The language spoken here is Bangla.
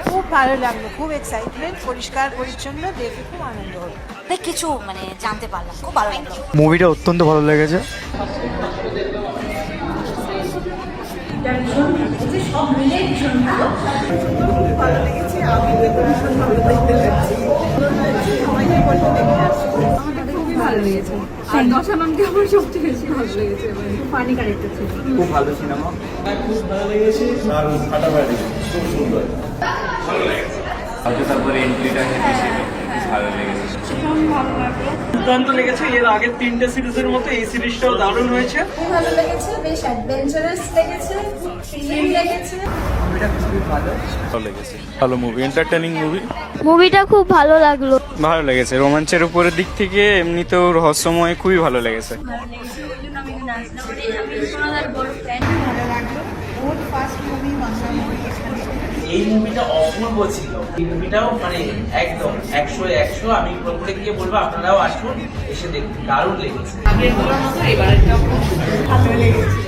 খুব ভালো লাগলো, খুব এক্সাইটমেন্ট, পরিষ্কার পরিচ্ছন্ন, দেখে খুব আনন্দ হলো। কিছু জানতে পারলাম, খুব ভালো লাগলো। মুভিটা অত্যন্ত ভালো লেগেছে। ভালো লেগেছে, আর দশা ম্যামকে আমার সবচেয়ে বেশি ভালো লেগেছে, ফানি ক্যারেক্টার ছিল। খুব ভালো সিনেমা, খুব ভালো লেগেছে, আর ফাটাফাটি খুব সুন্দর। তারপরে এন্ট্রিটা ভালো লেগেছে, দুর্দান্ত লেগেছে। এর আগের 3টে সিরিজের মতো এই সিরিজটাও দারুণ হয়েছে। খুব ভালো লেগেছে, বেশ অ্যাডভেঞ্চারাস লেগেছে, থ্রিলিং লেগেছে। মুভিটা খুবই ভালো লেগেছে। ভালো মুভি, এন্টারটেইনিং মুভি। মুভিটা খুব ভালো লাগলো। ভালো লেগেছে, রোমাঞ্চের উপরের দিক থেকে এমনিতেও রহস্যময়, খুবই ভালো লেগেছে। এই মুভিটা অপূর্ব ছিল। এই মুভিটাও একদম 100 আমি প্রত্যেক গিয়ে বলবো আপনারাও আসুন, এসে দেখুন, দারুণ লেগেছে। আগের গুলোর মতো এবারেরটাও খুব ভালো লেগেছে।